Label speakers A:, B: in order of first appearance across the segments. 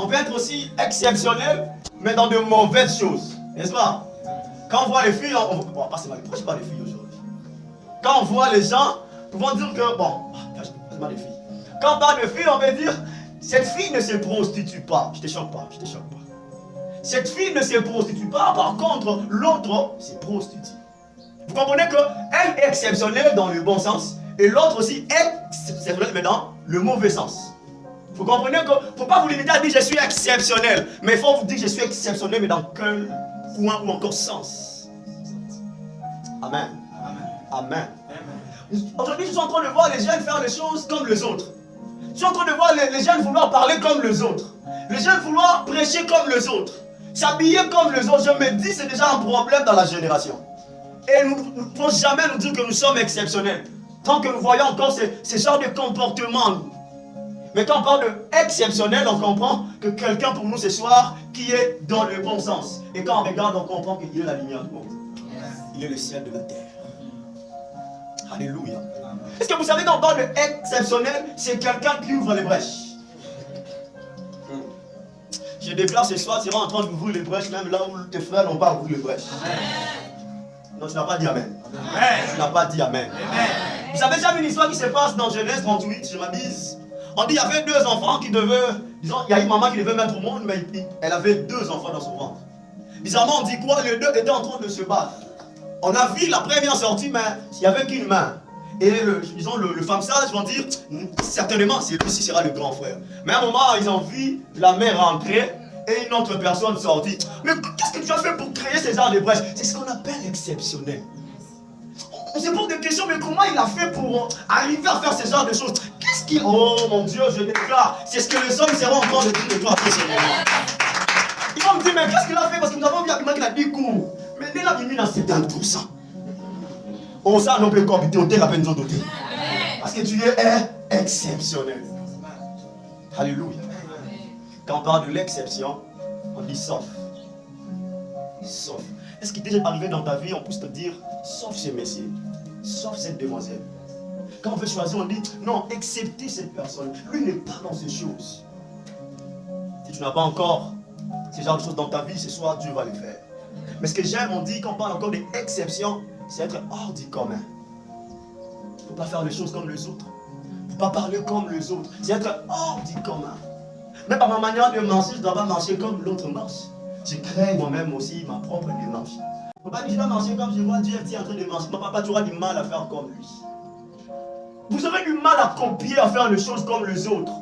A: on peut être aussi exceptionnel, mais dans de mauvaises choses. N'est-ce pas? Quand on voit les filles, bon, pas c'est mal, pourquoi je parle des filles aujourd'hui? Quand on voit les gens, pouvons dire que, bon, c'est mal les filles. Quand on parle de filles, on peut dire, cette fille ne se prostitue pas. Je te choque pas, je te choque pas. Cette fille ne se prostitue pas, par contre, l'autre se prostitue. Vous comprenez qu'elle est exceptionnelle dans le bon sens, et l'autre aussi est exceptionnelle, mais dans le mauvais sens. Vous comprenez qu'il ne faut pas vous limiter à dire je suis exceptionnel, mais il faut vous dire je suis exceptionnel, mais dans quel coin ou encore sens. Amen. Amen. Aujourd'hui, je suis en train de voir les jeunes faire les choses comme les autres. Je suis en train de voir les jeunes vouloir parler comme les autres. Les jeunes vouloir prêcher comme les autres. S'habiller comme les autres. Je me dis c'est déjà un problème dans la génération. Et nous ne pouvons jamais nous dire que nous sommes exceptionnels. Tant que nous voyons encore ce genre de comportement. Mais quand on parle d'exceptionnel, on comprend que quelqu'un pour nous ce soir qui est dans le bon sens. Et quand on regarde, on comprend qu'il est la lumière du monde. Il est le ciel de la terre. Alléluia. Est-ce que vous savez quand on parle d'exceptionnel, c'est quelqu'un qui ouvre les brèches. Je déclare ce soir, tu seras en train d'ouvrir les brèches, même là où tes frères n'ont pas ouvert les brèches. Non, tu n'as pas dit Amen. Tu n'as pas dit Amen. Vous savez, j'ai une histoire qui se passe dans Genèse 38, je m'abuse. On dit qu'il y avait deux enfants qui devaient, disons, il y a une maman qui devait mettre au monde, mais elle avait deux enfants dans son ventre. Bizarrement, on dit quoi? Les deux étaient en train de se battre. On a vu la première sortie, mais il n'y avait qu'une main. Et disons, le femme sage vont dire, certainement, c'est lui qui sera le grand frère. Mais à un moment, ils ont vu la mère rentrer et une autre personne sortie. Mais qu'est-ce que tu as fait pour créer ces genres de brèches? C'est ce qu'on appelle exceptionnel. On se pose des questions, mais comment il a fait pour arriver à faire ce genre de choses? Qu'est-ce qu'il... Oh mon Dieu, je déclare, c'est ce que les hommes seront encore de dire de toi après ce moment. Ils vont me dire, mais qu'est-ce qu'il a fait? Parce que nous avons vu qu'il a dit court. Mais il a mis dans 70%. On ça non peut compter au terre à peine d'autres. Parce que tu es exceptionnel. Alléluia. Quand on parle de l'exception, on dit sauf. Sauf. Est-ce qu'il est déjà arrivé dans ta vie, on peut te dire, sauf ce messieurs, sauf cette demoiselle. Quand on veut choisir, on dit, non, exceptez cette personne. Lui n'est pas dans ces choses. Si tu n'as pas encore ce genre de choses dans ta vie, ce soir, Dieu va le faire. Mais ce que j'aime, on dit, quand on parle encore d'exception, c'est être hors du commun. Il ne faut pas faire les choses comme les autres. Il ne faut pas parler comme les autres. C'est être hors du commun. Mais par ma manière de marcher, je ne dois pas marcher comme l'autre marche. Je crée moi-même aussi ma propre démarche. Il ne faut pas dire que je dois marcher comme je vois Dieu en train de marcher. Mon papa, tu auras du mal à faire comme lui. Vous aurez du mal à copier, à faire les choses comme les autres.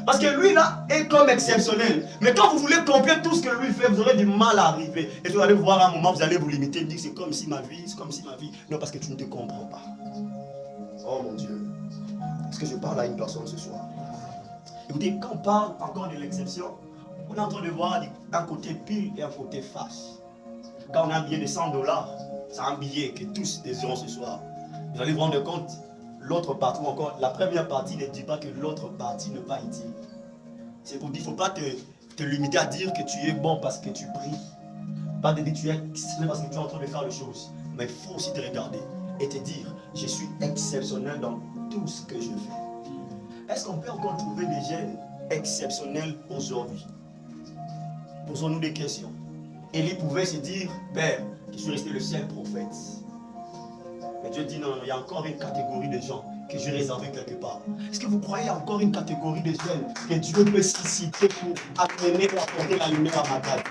A: Parce que lui là est comme exceptionnel. Mais quand vous voulez copier tout ce que lui fait, vous aurez du mal à arriver. Et vous allez voir à un moment, vous allez vous limiter et dire c'est comme si ma vie, c'est comme si ma vie. Non, parce que tu ne te comprends pas. Oh mon Dieu. Est-ce que je parle à une personne ce soir? Écoutez, quand on parle encore de l'exception, on est en train de voir un côté pile et un côté face. Quand on a un billet de 100 $, c'est un billet que tous désirons ce soir. Vous allez vous rendre compte. L'autre partie, ou encore la première partie ne dit pas que l'autre partie n'est pas utile. C'est pour dire, il ne faut pas te limiter à dire que tu es bon parce que tu pries. Pas de dire que tu es exceptionnel parce que tu es en train de faire les choses. Mais il faut aussi te regarder et te dire, je suis exceptionnel dans tout ce que je fais. Est-ce qu'on peut encore trouver des jeunes exceptionnels aujourd'hui? Posons-nous des questions. Élie pouvait se dire, Père, je suis resté le seul prophète. Mais Dieu dit non, il y a encore une catégorie de gens que je réserve quelque part. Est-ce que vous croyez encore une catégorie de jeunes que Dieu peut susciter pour amener et apporter la lumière à ma table?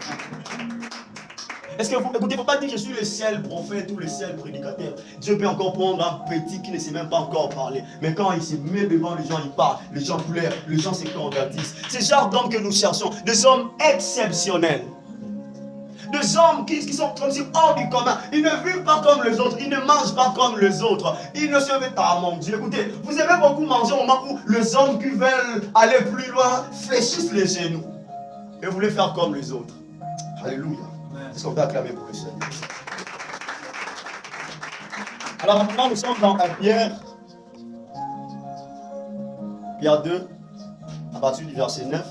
A: Est-ce que vous, écoutez, il ne faut pas dire que je suis le seul prophète ou le seul prédicateur. Dieu peut encore prendre un petit qui ne sait même pas encore parler. Mais quand il se met devant les gens, il parle, les gens pleurent, les gens se convertissent. C'est le genre d'hommes que nous cherchons, des hommes exceptionnels. Des hommes qui sont comme si hors du commun. Ils ne vivent pas comme les autres. Ils ne mangent pas comme les autres. Ils ne se mettent pas. Ah mon Dieu, écoutez, vous aimez beaucoup manger au moment où les hommes qui veulent aller plus loin fléchissent les genoux. Et vous voulez faire comme les autres. Alléluia. Est-ce qu'on peut acclamer pour le Seigneur? Alors maintenant, nous sommes dans Pierre 2, à partir du verset 9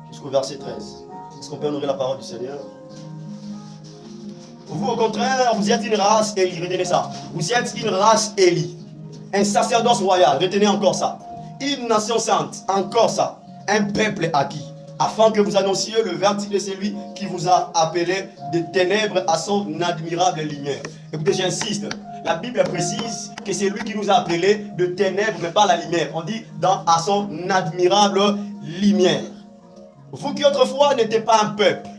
A: jusqu'au verset 13. Est-ce qu'on peut honorer la parole du Seigneur? Vous, au contraire, vous êtes une race Élie. Retenez ça. Vous êtes une race Élie. Un sacerdoce royal. Retenez encore ça. Une nation sainte. Encore ça. Un peuple acquis. afin que vous annonciez le verdict de celui qui vous a appelé des ténèbres à son admirable lumière. Écoutez, j'insiste, la Bible précise que c'est lui qui nous a appelés de ténèbres, mais pas la lumière. On dit à son admirable lumière. Vous qui autrefois n'étiez pas un peuple,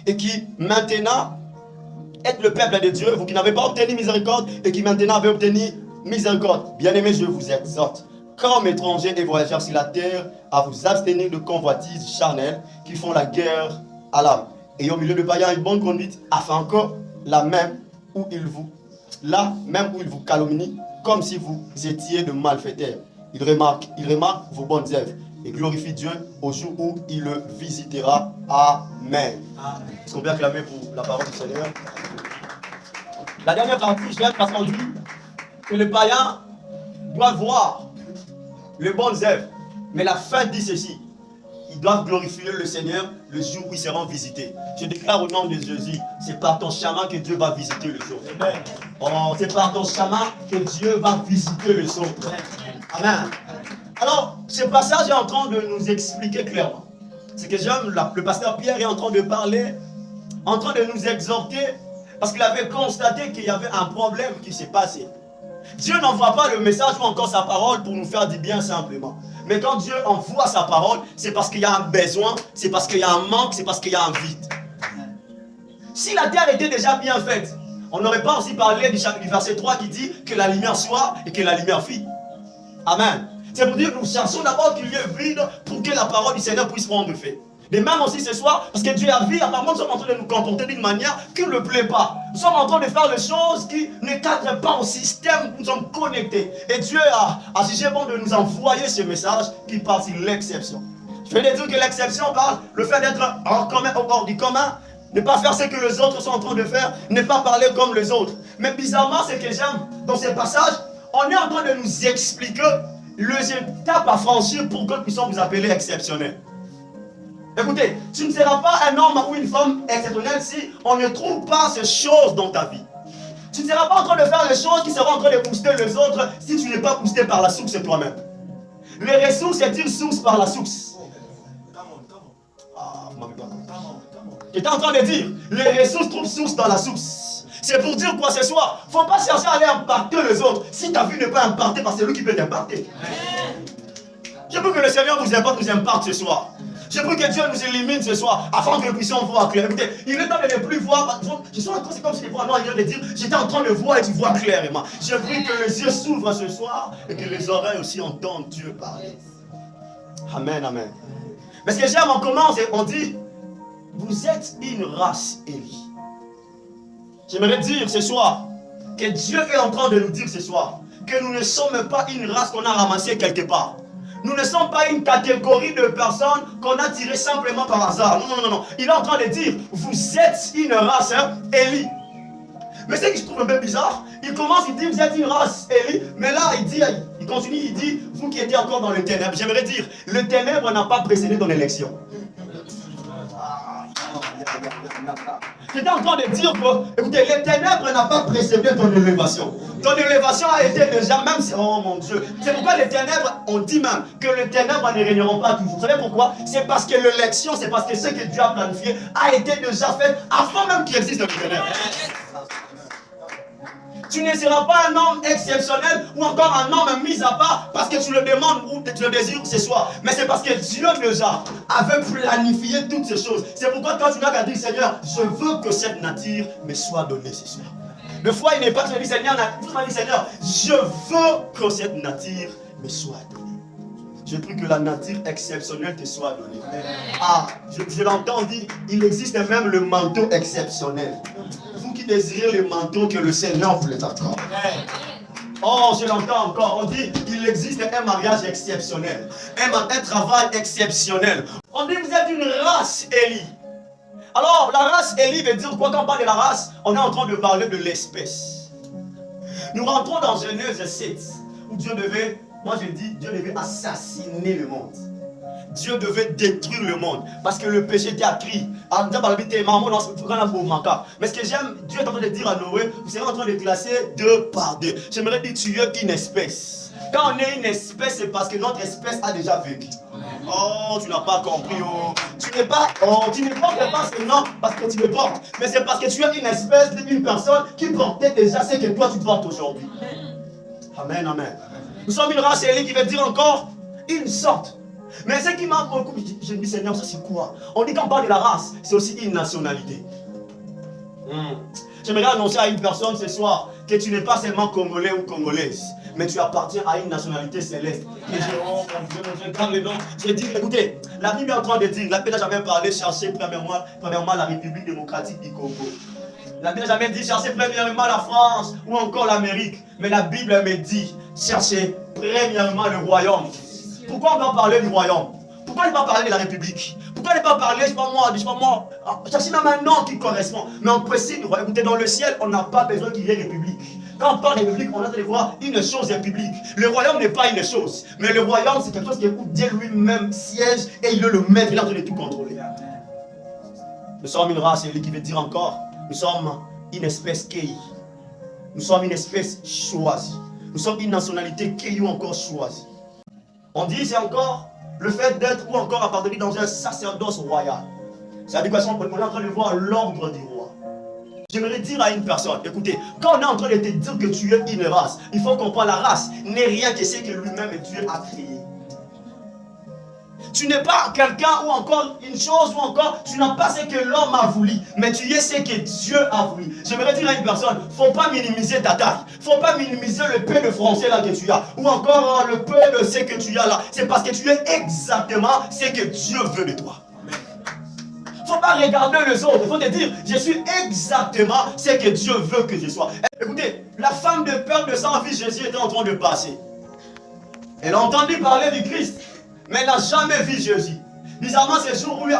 A: et qui maintenant êtes le peuple de Dieu, vous qui n'avez pas obtenu miséricorde, et qui maintenant avez obtenu miséricorde. Bien-aimés, je vous exhorte, comme étrangers et voyageurs sur la terre, à vous abstenir de convoitises charnelles qui font la guerre à l'âme. Et au milieu de païens, une bonne conduite, afin que là même où il vous calomnie, comme si vous étiez de malfaiteurs. Il remarque vos bonnes œuvres et glorifie Dieu au jour où il le visitera. Amen. Est-ce qu'on peut acclamer pour la parole du Seigneur? La dernière partie, je viens parce qu'on dit que les païens doivent voir les bonnes œuvres. Mais la fin dit ceci: ils doivent glorifier le Seigneur le jour où ils seront visités. Je déclare au nom de Jésus, c'est par ton chemin que Dieu va visiter les autres. Oh, c'est par ton chemin que Dieu va visiter les autres. Amen. Alors, ce passage est en train de nous expliquer clairement. C'est que j'aime, le pasteur Pierre est en train de parler, en train de nous exhorter, parce qu'il avait constaté qu'il y avait un problème qui s'est passé. Dieu n'envoie pas le message ou encore sa parole pour nous faire du bien simplement. Mais quand Dieu envoie sa parole, c'est parce qu'il y a un besoin, c'est parce qu'il y a un manque, c'est parce qu'il y a un vide. Si la terre était déjà bien faite, on n'aurait pas aussi parlé du verset 3 qui dit que la lumière soit et que la lumière fit. Amen. C'est pour dire que nous cherchons d'abord qu'il y ait vide pour que la parole du Seigneur puisse prendre effet. Et même aussi ce soir, parce que Dieu a vu, apparemment nous sommes en train de nous comporter d'une manière qui ne lui plaît pas. Nous sommes en train de faire des choses qui ne cadrent pas au système où nous sommes connectés. Et Dieu a jugé bon de nous envoyer ce message qui parle sur l'exception. Je vais dire que l'exception parle le fait d'être hors du commun, ne pas faire ce que les autres sont en train de faire, ne pas parler comme les autres. Mais bizarrement, ce que j'aime dans ce passage, on est en train de nous expliquer les étapes à franchir pour que nous puissions vous appeler exceptionnels. Écoutez, tu ne seras pas un homme ou une femme exceptionnelle si on ne trouve pas ces choses dans ta vie. Tu ne seras pas en train de faire les choses qui seront en train de booster les autres si tu n'es pas boosté par la source toi-même. Les ressources, c'est une source par la source. Tu es en train de dire, les ressources trouvent source dans la source. C'est pour dire quoi ce soir? Il ne faut pas chercher à aller impacter les autres. Si ta vie n'est pas impactée, parce que c'est lui qui peut t'impacter. Je veux que le Seigneur nous impacte ce soir. Je prie que Dieu nous élimine ce soir, afin que nous puissions voir clair. Écoutez, il est temps de ne plus voir. Je suis en train, c'est comme si des fois, non, il vient de dire, j'étais en train de voir et tu vois clairement. Je prie que les yeux s'ouvrent ce soir et que les oreilles aussi entendent Dieu parler. Amen, amen. Mais ce que j'aime, on commence et on dit, vous êtes une race élue. J'aimerais dire ce soir, que Dieu est en train de nous dire ce soir, que nous ne sommes pas une race qu'on a ramassée quelque part. Nous ne sommes pas une catégorie de personnes qu'on a tirées simplement par hasard. Non, non, non, non. Il est en train de dire, vous êtes une race élue. Mais ce que je trouve un peu bizarre, il commence, il dit, vous êtes une race élue. Mais là, il continue, il dit, vous qui étiez encore dans les ténèbres. J'aimerais dire, le ténèbre n'a pas précédé ton élection. J'étais en train de dire que, écoutez, les ténèbres n'ont pas précédé ton élévation. Ton élévation a été déjà, même si, oh mon Dieu, c'est pourquoi les ténèbres, on dit même que les ténèbres ne régneront pas toujours. Vous savez pourquoi? C'est parce que l'élection, c'est parce que ce que Dieu a planifié a été déjà fait avant même qu'il existe les ténèbres. Tu ne seras pas un homme exceptionnel ou encore un homme mis à part parce que tu le demandes ou tu le désires ce soir. Mais c'est parce que Dieu déjà avait planifié toutes ces choses. C'est pourquoi quand tu n'as qu'à dire, Seigneur, je veux que cette nature me soit donnée ce soir. Des fois, il n'est pas que tu dis, Seigneur, Seigneur, je veux que cette nature me soit donnée. Je prie que la nature exceptionnelle te soit donnée. Ah, je l'entends dire, il existe même le manteau exceptionnel. Vous qui désirez le manteau que le Seigneur vous les accorde. Oh, je l'entends encore. On dit, il existe un mariage exceptionnel. Un travail exceptionnel. On dit, vous êtes une race élue. Alors, la race élue veut dire quoi? Quand on parle de la race, on est en train de parler de l'espèce. Nous rentrons dans Genèse 7, où Dieu devait, moi je dis, Dieu devait assassiner le monde. Dieu devait détruire le monde parce que le péché était accru. Mais ce que j'aime, Dieu est en train de dire à Noé, vous serez en train de classer 2 par 2. J'aimerais dire, tu es une espèce. Quand on est une espèce, c'est parce que notre espèce a déjà vécu. Oh, tu n'as pas compris. Oh. Tu ne portes pas seulement parce que tu le portes, mais c'est parce que tu es une espèce d'une personne qui portait déjà ce que toi tu portes aujourd'hui. Amen, amen. Nous sommes une race élite qui veut dire encore une sorte. Mais ce qui m'a beaucoup, je me dis Seigneur, ça c'est quoi? On dit qu'on parle de la race, c'est aussi une nationalité. J'aimerais annoncer à une personne ce soir que tu n'es pas seulement congolais ou congolaise, mais tu appartiens à une nationalité céleste. Et je prends le nom. Je dis, écoutez, la Bible est en train de dire, la Bible n'a jamais parlé, chercher premièrement la République démocratique du Congo. La Bible n'a jamais dit, chercher premièrement la France ou encore l'Amérique. Mais la Bible me dit, chercher premièrement le royaume. Pourquoi on va parler du royaume? Pourquoi ne pas parler de la République? Pourquoi ne pas parler, je ne sais pas moi, chercher même un nom qui correspond. Mais on précise du royaume. Écoutez, dans le ciel, on n'a pas besoin qu'il y ait République. Quand on parle de République, on a de voir une chose est publique. Le royaume n'est pas une chose. Mais le royaume, c'est quelque chose où Dieu lui-même siège et il est le maître, il est en train de tout contrôler. Nous sommes une race, qui veut dire encore, nous sommes une espèce qui. Nous sommes une espèce choisie. Nous sommes une nationalité qui ou encore choisie. On dit c'est encore le fait d'être ou encore appartenir dans un sacerdoce royal. C'est-à-dire qu'on est en train de voir l'ordre du roi. J'aimerais dire à une personne, écoutez, quand on est en train de te dire que tu es une race, il faut comprendre la race n'est rien que ce que lui-même Dieu a créé. Tu n'es pas quelqu'un ou encore une chose ou encore, tu n'as pas ce que l'homme a voulu, mais tu es ce que Dieu a voulu. J'aimerais dire à une personne, il ne faut pas minimiser ta taille, il ne faut pas minimiser le peu de français là que tu as, ou encore le peu de ce que tu as là. C'est parce que tu es exactement ce que Dieu veut de toi. Il ne faut pas regarder les autres, il faut te dire, je suis exactement ce que Dieu veut que je sois. Écoutez, la femme de peur de sang, fils Jésus était en train de passer. Elle a entendu parler du Christ. Mais elle n'a jamais vu Jésus. Bizarrement, c'est le jour où il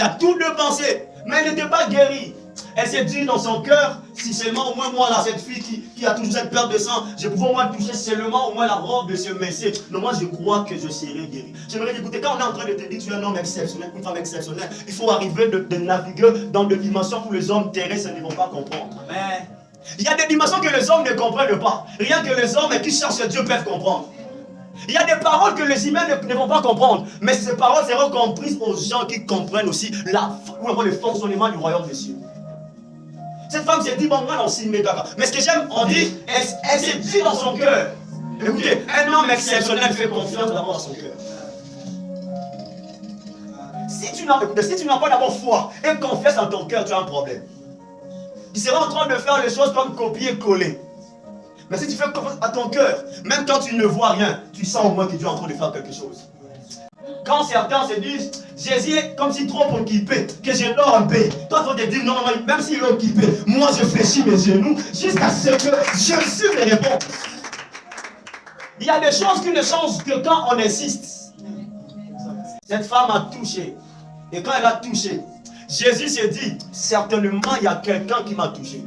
A: a tout dépensé, mais elle n'était pas guérie. Elle s'est dit dans son cœur, si seulement au moins moi, là, cette fille qui a toujours cette perte de sang, je pouvais au moins toucher seulement au moins la robe de ce messie. Non, moi je crois que je serai guéri. J'aimerais dire, écoutez, quand on est en train de te dire que tu es un homme exceptionnel, une femme exceptionnelle, il faut arriver de naviguer dans des dimensions où les hommes terrestres ne vont pas comprendre. Amen. Il y a des dimensions que les hommes ne comprennent pas. Rien que les hommes qui cherchent Dieu peuvent comprendre. Il y a des paroles que les humains ne vont pas comprendre. Mais ces paroles seront comprises aux gens qui comprennent aussi le fonctionnement du royaume des cieux. Cette femme s'est dit, bon, moi, on s'y met d'accord. Mais ce que j'aime, on dit, elle s'est dit dans son cœur. Écoutez, un homme exceptionnel fait confiance d'abord à son cœur. Si tu n'as pas d'abord foi et confiance en ton cœur, tu as un problème. Tu seras en train de faire les choses comme copier-coller. Mais si tu fais confiance à ton cœur, même quand tu ne vois rien, tu sens au moins que Dieu est en train de faire quelque chose. Quand certains se disent, Jésus est comme si trop occupé, que je dors un peu. Toi, tu vas te dire, non, même s'il est occupé, moi je fléchis mes genoux jusqu'à ce que je reçoive les réponses. Il y a des choses qui ne changent que quand on insiste. Cette femme a touché. Et quand elle a touché, Jésus s'est dit, certainement il y a quelqu'un qui m'a touché.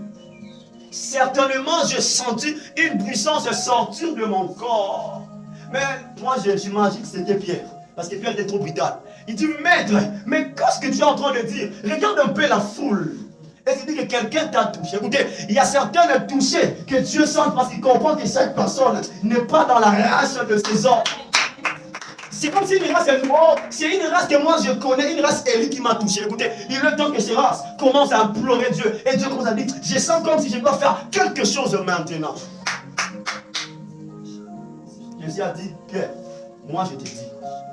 A: Certainement, j'ai senti une puissance sortir de mon corps. Mais moi, j'imagine que c'était Pierre. Parce que Pierre était trop brutal. Il dit, maître, mais qu'est-ce que tu es en train de dire? Regarde un peu la foule. Et il dit que quelqu'un t'a touché. Écoutez, il y a certains touchés que Dieu sent parce qu'il comprend que cette personne n'est pas dans la race de ses hommes. C'est comme si une race est morte. C'est une race que moi je connais, une race élite qui m'a touché. Écoutez, il est temps que ces races commencent à implorer Dieu. Et Dieu commence à dire, je sens comme si je dois faire quelque chose maintenant. Jésus a dit, Pierre, moi je te dis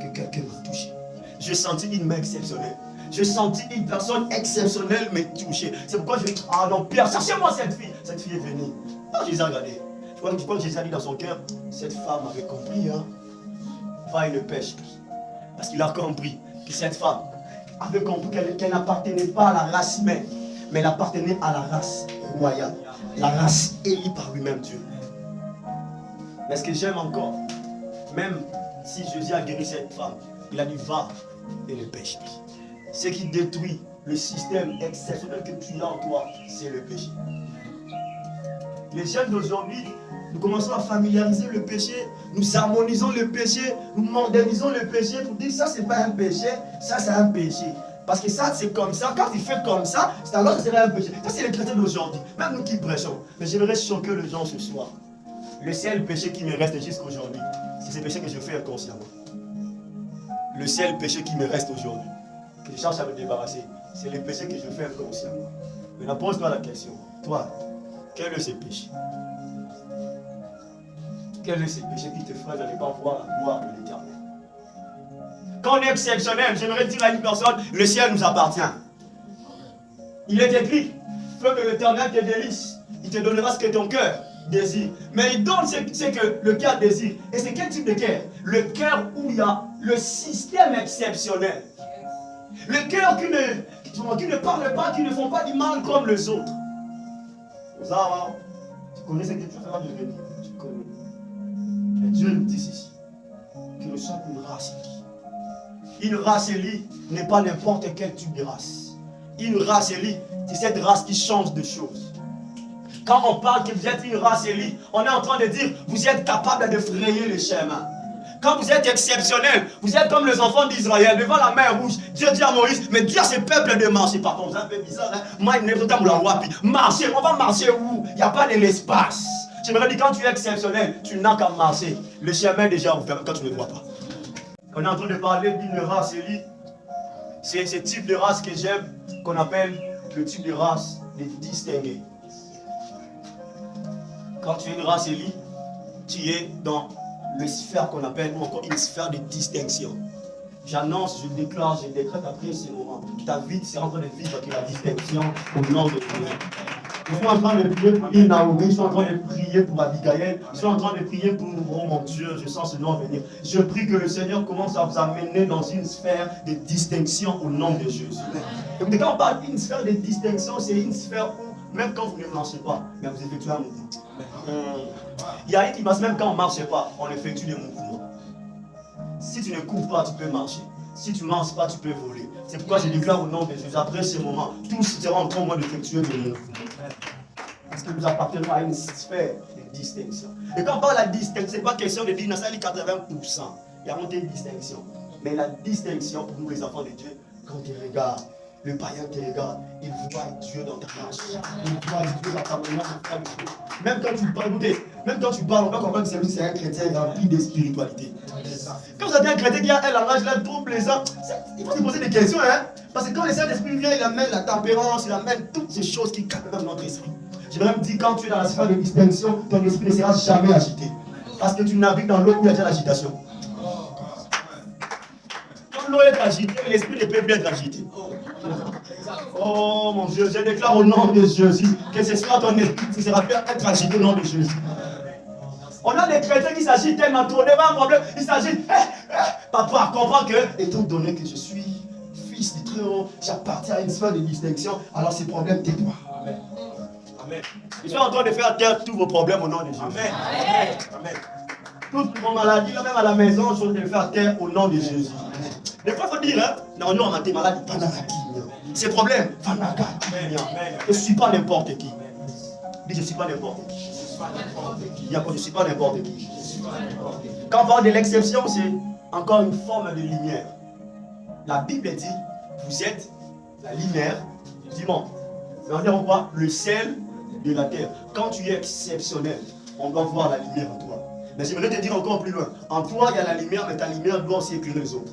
A: que quelqu'un m'a touché. J'ai senti une main exceptionnelle. J'ai senti une personne exceptionnelle me toucher. C'est pourquoi je dis, ah non Pierre, cherchez-moi cette fille. Cette fille est venue. Ah, Jésus a regardé. Je crois que Jésus a dit dans son cœur, cette femme avait compris, hein. Va et ne pêche. Parce qu'il a compris que cette femme avait compris qu'elle n'appartenait pas à la race humaine, mais elle appartenait à la race royale, la race élue par lui-même Dieu. Mais ce que j'aime encore, même si Jésus a guéri cette femme, il a dit va et ne pêche plus. Ce qui détruit le système exceptionnel que tu as en toi, c'est le péché. Les jeunes d'aujourd'hui, nous commençons à familiariser le péché, nous harmonisons le péché, nous modernisons le péché pour dire ça c'est pas un péché, ça c'est un péché. Parce que ça c'est comme ça, quand tu fais comme ça, c'est alors que c'est un péché. Ça c'est les chrétiens d'aujourd'hui, même nous qui prêchons. Mais j'aimerais choquer les gens ce soir. Le seul péché qui me reste jusqu'à aujourd'hui, c'est ce péché que je fais inconsciemment. le seul péché qui me reste aujourd'hui, que je cherche à me débarrasser, c'est les péchés que je fais inconsciemment. Maintenant, pose-toi la question. Toi, quel est ce péché? Quel est ce péché qui te ferait d'aller pas voir la gloire de l'Éternel? Quand on est exceptionnel, j'aimerais dire à une personne, le ciel nous appartient. Il est écrit, feu de l'Éternel te délice, il te donnera ce que ton cœur désire. Mais il donne ce que le cœur désire. Et c'est quel type de cœur? Le cœur où il y a le système exceptionnel. Le cœur qui ne parle pas, qui ne font pas du mal comme les autres. Tu connais ce que tu fais de venir. Tu connais. Mais Dieu nous dit ici que nous sommes une race élue. Une race élue n'est pas n'importe quel type de race. Une race élue, c'est cette race qui change de choses. Quand on parle que vous êtes une race élue, on est en train de dire vous êtes capable de frayer le chemin. Quand vous êtes exceptionnel, vous êtes comme les enfants d'Israël devant la mer rouge. Dieu dit à Moïse, mais dis à ce peuple de marcher. Par contre, c'est un peu bizarre, hein? Marcher, on va marcher où? Il n'y a pas de l'espace. J'aimerais dire, quand tu es exceptionnel, tu n'as qu'à marcher. Le chemin est déjà ouvert quand tu ne le vois pas. On est en train de parler d'une race élue. C'est ce type de race que j'aime, qu'on appelle le type de race des distingués. Quand tu es une race élue, tu es dans le sphère qu'on appelle, ou encore une sphère de distinction. J'annonce, je déclare, je décrète après ce moment. Ta vie, c'est en train de vivre avec la distinction au nom de Dieu. Je suis en train de prier pour Naomi, je suis en train de prier pour Abigail, je suis en train de prier pour, oh mon Dieu, je sens ce nom venir. Je prie que le Seigneur commence à vous amener dans une sphère de distinction au nom de Jésus. Et quand on parle d'une sphère de distinction, c'est une sphère où, même quand vous ne marchez pas, mais vous effectuez un mouvement. Il y a une qui passe, même quand on ne marche pas, on effectue des mouvements. Si tu ne cours pas, tu peux marcher. Si tu ne marches pas, tu peux voler. C'est pourquoi je déclare au nom de Jésus, après ce moment, tous seront en train d'effectuer des mouvements. Parce que nous appartenons à une sphère de distinction. Et quand on parle de la distinction, ce n'est pas question de dire, dans 80%. Il y a monté une distinction. Mais la distinction, pour nous les enfants de Dieu, quand tu regardes, le païen te regarde, il voit Dieu dans ta marche. Il voit Dieu dans ta manière de faire les choses. Même quand tu parles, on va comprendre que c'est un chrétien rempli de spiritualité. Quand vous avez un chrétien qui a un langage là, trop plaisant, il faut se poser des questions, hein. Parce que quand le Saint-Esprit vient, il amène la tempérance, il amène toutes ces choses qui calment même notre esprit. Je vais même dire, quand tu es dans la sphère de distinction, ton esprit ne sera jamais agité. Parce que tu navigues dans l'eau où il y a déjà l'agitation. Quand l'eau est agitée, l'esprit ne peut plus être agité. Oh mon Dieu, je déclare au nom de Jésus que ce soit ton esprit qui sera fait être agité au nom de Jésus. On a des chrétiens qui s'agitent tellement trop, devant un problème, ils s'agitent. Papa, comprends que, étant donné que je suis fils du Très-Haut, j'appartiens à une sphère de distinction, alors ces problèmes, tais-toi. Amen. Amen. Je suis en train de faire taire tous vos problèmes au nom de Jésus. Amen. Amen. Toutes vos maladies, même à la maison, je suis en train de faire taire au nom de Jésus. Des fois, il faut dire, hein, non, nous, on a des maladies, pas dans la qui. Ces problèmes, je ne suis pas n'importe qui. Dis, je ne suis pas n'importe qui. Je ne suis pas n'importe qui. Quand on parle de l'exception, c'est encore une forme de lumière. La Bible dit, vous êtes la lumière du monde. Ça veut dire quoi? Le sel de la terre. Quand tu es exceptionnel, on doit voir la lumière en toi. Mais j'aimerais te dire encore plus loin. En toi, il y a la lumière, mais ta lumière doit aussi éclairer les autres.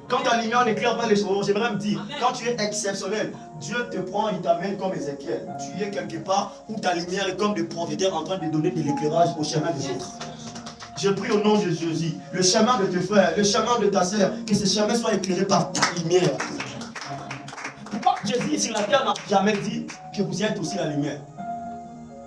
A: Quand ta lumière n'éclaire pas les choses, j'aimerais me dire, quand tu es exceptionnel, Dieu te prend, il t'amène comme Ézéchiel. Tu es quelque part où ta lumière est comme des projecteurs en train de donner de l'éclairage au chemin des autres. Je prie au nom de Jésus, le chemin de tes frères, le chemin de ta sœur, que ce chemin soit éclairé par ta lumière. Pourquoi Jésus sur la terre n'a jamais dit que vous êtes aussi la lumière?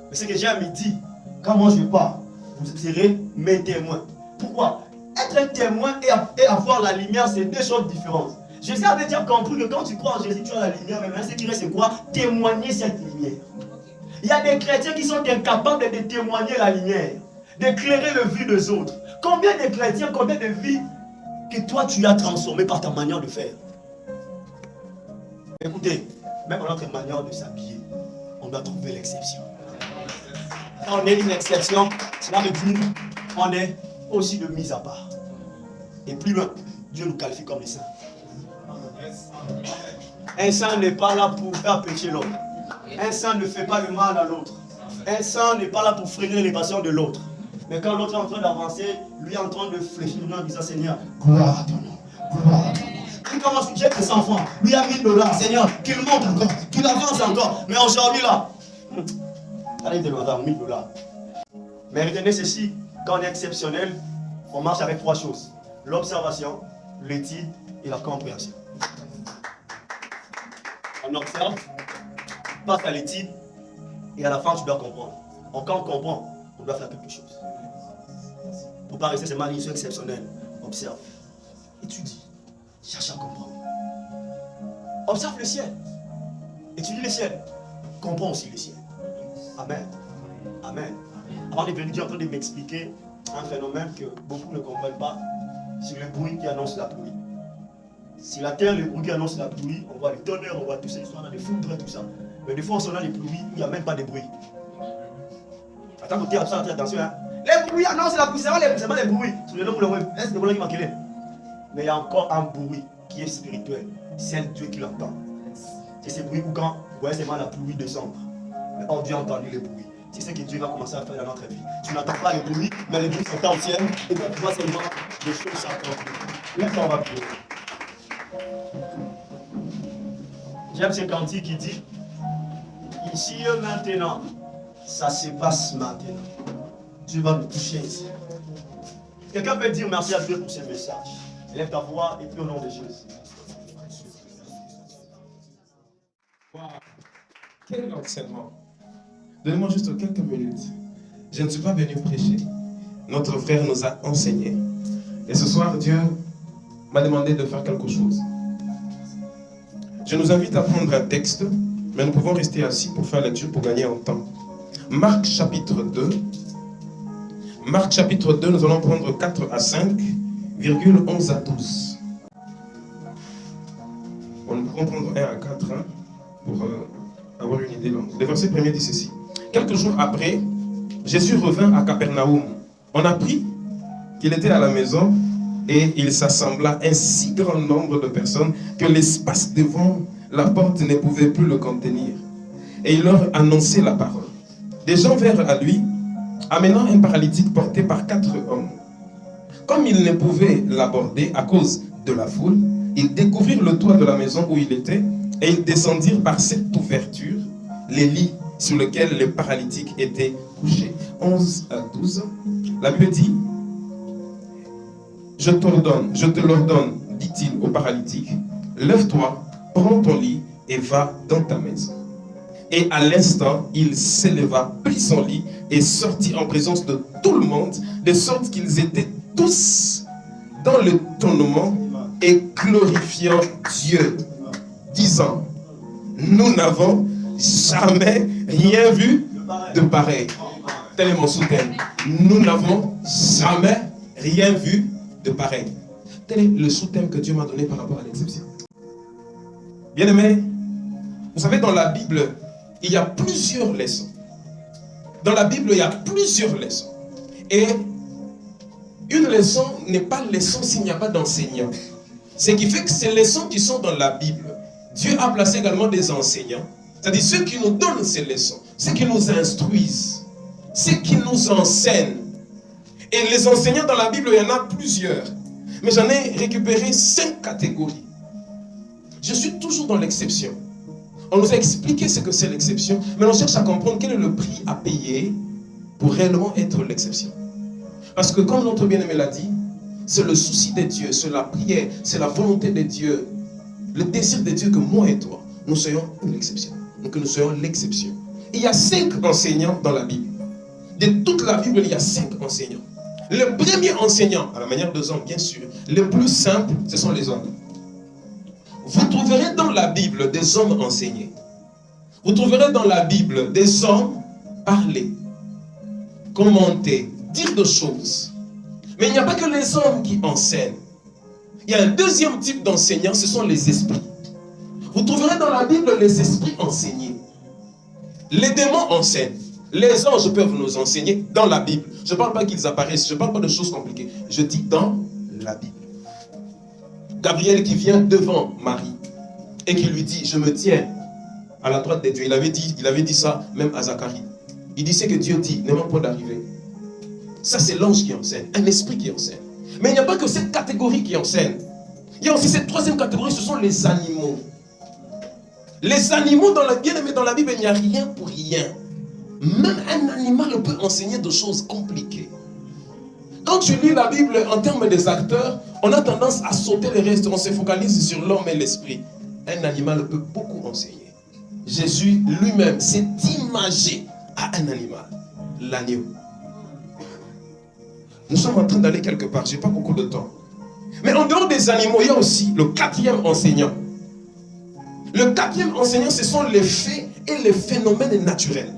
A: Mais ce que j'aime, il dit, quand moi je pars, vous serez mes témoins. Pourquoi? Être un témoin et avoir la lumière, c'est deux choses différentes. Jésus avait déjà compris que quand tu crois en Jésus, tu as la lumière, mais maintenant, ce qui reste, c'est quoi? Témoigner cette lumière. Il y a des chrétiens qui sont incapables de témoigner la lumière, d'éclairer le vue des autres. Combien de chrétiens, combien de vies que toi, tu as transformées par ta manière de faire? Écoutez, même dans notre manière de s'habiller, on doit trouver l'exception. Quand on est une exception, cela veut dire qu'on est aussi de mise à part. Et plus loin, Dieu nous qualifie comme les saints. Un saint n'est pas là pour faire pécher l'autre. Un saint ne fait pas le mal à l'autre. Un saint n'est pas là pour freiner les passions de l'autre. Mais quand l'autre est en train d'avancer, lui est en train de fléchir en disant, Seigneur, gloire à ton nom, Il commence à chercher 100 francs. Lui a 1000 $. Seigneur, qu'il monte encore, qu'il avance encore. Mais aujourd'hui là, allez, de l'autre, 1000 $. Mais retenez ceci, quand on est exceptionnel, on marche avec 3 choses. L'observation, l'étude et la compréhension. On observe, passe à l'étude et à la fin tu dois comprendre. Quand on comprend, on doit faire quelque chose. Pour ne pas rester seulement une mission exceptionnelle, observe, étudie, cherche à comprendre. Observe le ciel, étudie le ciel, comprends aussi le ciel. Amen. Amen. Avant de venir, Dieu est en train de m'expliquer un phénomène que beaucoup ne comprennent pas. C'est le bruit qui annonce la pluie. Si la terre, le bruit qui annonce la pluie, on voit les tonnerres, on voit tout ça, on a des foudres et tout ça. Mais des fois, on a les pluies, il n'y a même pas de bruit. Attends, attention. Hein. Les bruits annoncent la pluie, c'est pas les bruits. Sur le nom le web, est-ce que vous qui manquent? Mais il y a encore un bruit qui est spirituel. C'est Dieu qui l'entend. C'est ce bruit où quand vous voyez seulement la pluie descendre. Mais quand Dieu a entendu le bruit, c'est ce que Dieu va commencer à faire dans notre vie. Tu n'entends pas le bruit, mais le bruit s'entend au ciel. Et toi, tu vois seulement des choses s'accomplir. Maintenant, on va prier. J'aime ce cantique qui dit ici et maintenant, ça se passe maintenant. Dieu va nous toucher ici. Quelqu'un peut dire merci à Dieu pour ce message. Lève ta voix et prie au nom de Jésus.
B: Wow. Quel enseignement. Donnez-moi juste quelques minutes. Je ne suis pas venu prêcher. Notre frère nous a enseigné. Et ce soir, Dieu m'a demandé de faire quelque chose. Je nous invite à prendre un texte, mais nous pouvons rester assis pour faire la lecture pour gagner en temps. Marc chapitre 2. Marc chapitre 2, nous allons prendre 4 à 5, 11 à 12. Bon, nous pouvons prendre 1 à 4 pour avoir une idée longue. Le verset premier dit ceci. Quelques jours après, Jésus revint à Capernaum. On apprit qu'il était à la maison et il s'assembla un si grand nombre de personnes que l'espace devant la porte ne pouvait plus le contenir. Et il leur annonçait la parole. Des gens vinrent à lui, amenant un paralytique porté par 4 hommes. Comme ils ne pouvaient l'aborder à cause de la foule, ils découvrirent le toit de la maison où il était et ils descendirent par cette ouverture les lits sur lesquels les paralytiques étaient couchés. 11 à 12, la Bible dit: je te l'ordonne, dit-il au paralytique, lève-toi, prends ton lit et va dans ta maison. Et à l'instant, il s'éleva, prit son lit et sortit en présence de tout le monde, de sorte qu'ils étaient tous dans l'étonnement et glorifiant Dieu, disant: nous n'avons jamais rien vu de pareil. Tel est mon sous-thème. Nous n'avons jamais rien vu de pareil. Tel est le sous-thème que Dieu m'a donné par rapport à l'exception. Bien-aimés, vous savez, dans la Bible, il y a plusieurs leçons. Dans la Bible, il y a plusieurs leçons. Et une leçon n'est pas leçon s'il n'y a pas d'enseignant. Ce qui fait que ces leçons qui sont dans la Bible, Dieu a placé également des enseignants. C'est-à-dire ceux qui nous donnent ces leçons, ceux qui nous instruisent, ceux qui nous enseignent. Et les enseignants dans la Bible, il y en a plusieurs. Mais j'en ai récupéré 5 catégories. Je suis toujours dans l'exception. On nous a expliqué ce que c'est l'exception, mais on cherche à comprendre quel est le prix à payer pour réellement être l'exception. Parce que comme notre bien-aimé l'a dit, c'est le souci de Dieu, c'est la prière, c'est la volonté de Dieu, le désir de Dieu que moi et toi, nous soyons l'exception. Que nous soyons l'exception. Il y a 5 enseignants dans la Bible. De toute la Bible, il y a 5 enseignants. Le premier enseignant, à la manière des hommes, bien sûr, le plus simple, ce sont les hommes. Vous trouverez dans la Bible des hommes enseignés. Vous trouverez dans la Bible des hommes parler, commenter, dire des choses. Mais il n'y a pas que les hommes qui enseignent. Il y a un deuxième type d'enseignants, ce sont les esprits. Vous trouverez dans la Bible les esprits enseignés. Les démons enseignent. Les anges peuvent nous enseigner dans la Bible. Je ne parle pas qu'ils apparaissent, je ne parle pas de choses compliquées. Je dis dans la Bible. Gabriel qui vient devant Marie et qui lui dit: je me tiens à la droite de Dieu. Il avait dit ça même à Zacharie. Il dit: ce que Dieu dit ne manque pas d'arriver. Ça, c'est l'ange qui enseigne, un esprit qui enseigne. Mais il n'y a pas que cette catégorie qui enseigne. Il y a aussi cette troisième catégorie, ce sont les animaux. Les animaux, bien-aimés, dans la Bible, il n'y a rien pour rien. Même un animal peut enseigner de choses compliquées. Quand tu lis la Bible en termes des acteurs, on a tendance à sauter les restes, on se focalise sur l'homme et l'esprit. Un animal peut beaucoup enseigner. Jésus lui-même s'est imagé à un animal, l'agneau. Nous sommes en train d'aller quelque part, je n'ai pas beaucoup de temps. Mais en dehors des animaux, il y a aussi le quatrième enseignant. Le quatrième enseignant, ce sont les faits et les phénomènes naturels.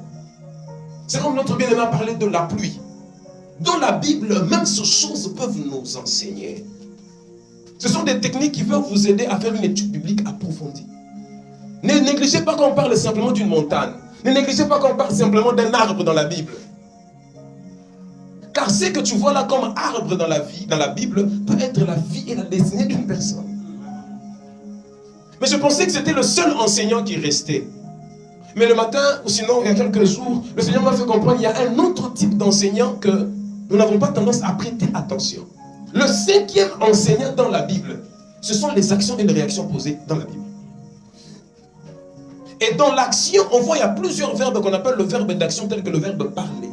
B: C'est comme notre bien-aimé a parlé de la pluie. Dans la Bible, même ces choses peuvent nous enseigner. Ce sont des techniques qui peuvent vous aider à faire une étude biblique approfondie. Ne négligez pas qu'on parle simplement d'une montagne. Ne négligez pas qu'on parle simplement d'un arbre dans la Bible. Car ce que tu vois là comme arbre dans la Bible, peut être la vie et la destinée d'une personne. Mais je pensais que c'était le seul enseignant qui restait. Mais le matin, ou sinon il y a quelques jours, le Seigneur m'a fait comprendre qu'il y a un autre type d'enseignant que nous n'avons pas tendance à prêter attention. Le cinquième enseignant dans la Bible, ce sont les actions et les réactions posées dans la Bible. Et dans l'action, on voit qu'il y a plusieurs verbes qu'on appelle le verbe d'action tel que le verbe parler.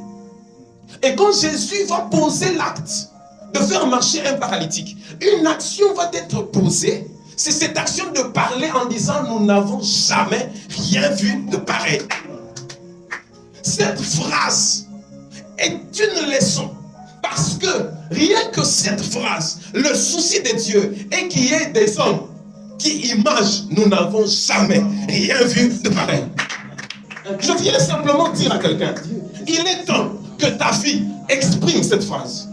B: Et quand Jésus va poser l'acte de faire marcher un paralytique, une action va être posée. C'est cette action de parler en disant nous n'avons jamais rien vu de pareil. Cette phrase est une leçon. Parce que rien que cette phrase, le souci de Dieu est qu'il y ait des hommes qui imagent nous n'avons jamais rien vu de pareil. Je viens simplement dire à quelqu'un, il est temps que ta vie exprime cette phrase.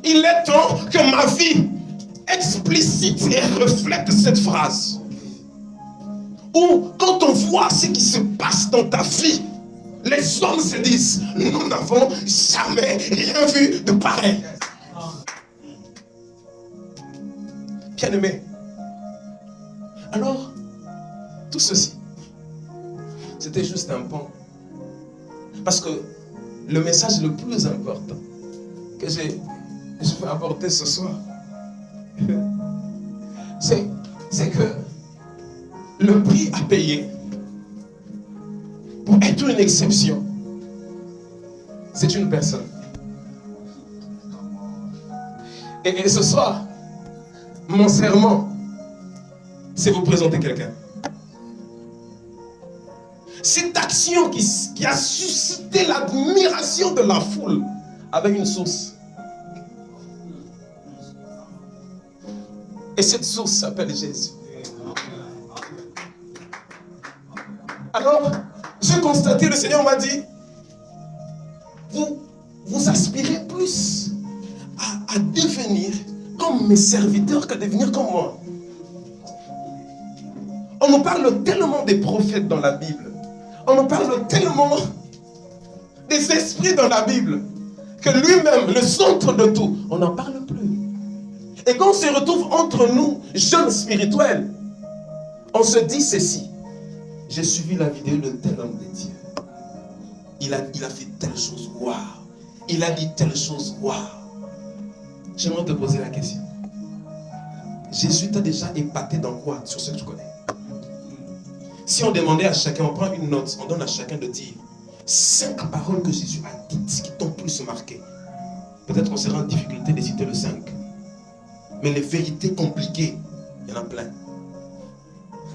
B: Il est temps que ma vie explicite et reflète cette phrase. Ou quand on voit ce qui se passe dans ta vie, les hommes se disent, nous n'avons jamais rien vu de pareil. Bien-aimé, alors, tout ceci, c'était juste un pan. Parce que le message le plus important que je vais apporter ce soir, c'est que le prix à payer pour être une exception, c'est une personne. Et ce soir, mon serment, c'est vous présenter quelqu'un. Cette action qui a suscité l'admiration de la foule avec une source. Et cette source s'appelle Jésus. Alors, j'ai constaté, le Seigneur m'a dit, vous aspirez plus à devenir comme mes serviteurs que devenir comme moi. On nous parle tellement des prophètes dans la Bible. On nous parle tellement des esprits dans la Bible que lui-même, le centre de tout, on n'en parle plus. Et quand on se retrouve entre nous, jeunes spirituels, on se dit ceci. J'ai suivi la vidéo de tel homme de Dieu. Il a fait telle chose, waouh. Il a dit telle chose, waouh. J'aimerais te poser la question. Jésus t'a déjà épaté dans quoi sur ce que tu connais? Si on demandait à chacun, on prend une note, on donne à chacun de dire 5 paroles que Jésus a dites qui t'ont plus marqué. Peut-être qu'on sera en difficulté de citer le 5. Mais les vérités compliquées, il y en a plein.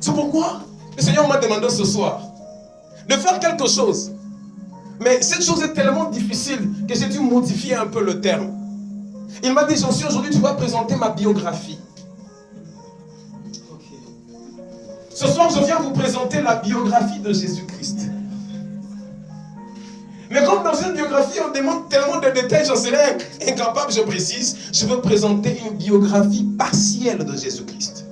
B: C'est pourquoi le Seigneur m'a demandé ce soir de faire quelque chose. Mais cette chose est tellement difficile que j'ai dû modifier un peu le terme. Il m'a dit, Jean-Cy, aujourd'hui tu vas présenter ma biographie. Ce soir, je viens vous présenter la biographie de Jésus-Christ. Mais comme dans une biographie, on demande tellement de détails, j'en serais incapable, je précise. Je veux présenter une biographie partielle de Jésus-Christ.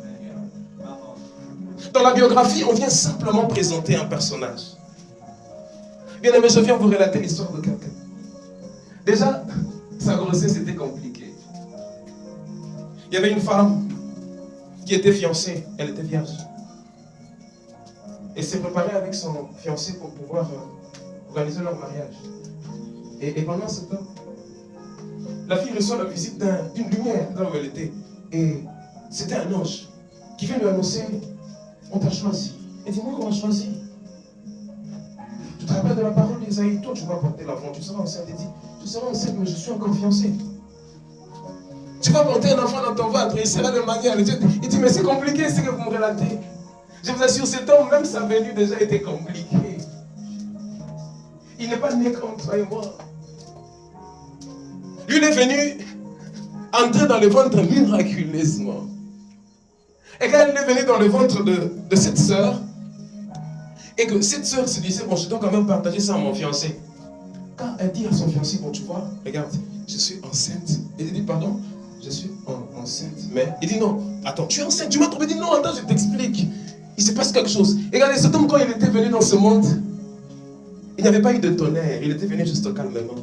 B: Dans la biographie, on vient simplement présenter un personnage. Bien aimé, je viens vous relater l'histoire de quelqu'un. Déjà, sa grossesse était compliquée. Il y avait une femme qui était fiancée, elle était vierge. Et s'est préparée avec son fiancé pour pouvoir organiser leur mariage. Et pendant ce temps, la fille reçoit la visite d'une lumière là où elle était. Et c'était un ange qui vient lui annoncer, on t'a choisi. Il dit, moi, qu'on m'a choisi? Tu te rappelles de la parole d'Isaïe? Toi, tu vas porter l'enfant, tu seras enceinte. Il dit, tu seras enceinte, mais je suis encore fiancé. Tu vas porter un enfant dans ton ventre, il sera de manière. Il dit, mais c'est compliqué ce que vous me relatez. Je vous assure, cet homme, même sa venue déjà était compliquée. Il n'est pas né comme toi et moi. Lui, il est venu entrer dans le ventre miraculeusement. Et quand il est venu dans le ventre de cette sœur, et que cette sœur se disait, bon, je dois quand même partager ça à mon fiancé. Quand elle dit à son fiancé, bon, tu vois, regarde, je suis enceinte. Il dit, pardon, je suis enceinte. Mais il dit, non, attends, tu es enceinte, tu m'as trompé. Il dit, non, attends, je t'explique. Il se passe quelque chose. Et regardez, cet homme, quand il était venu dans ce monde, il n'y avait pas eu de tonnerre, il était venu juste calmement.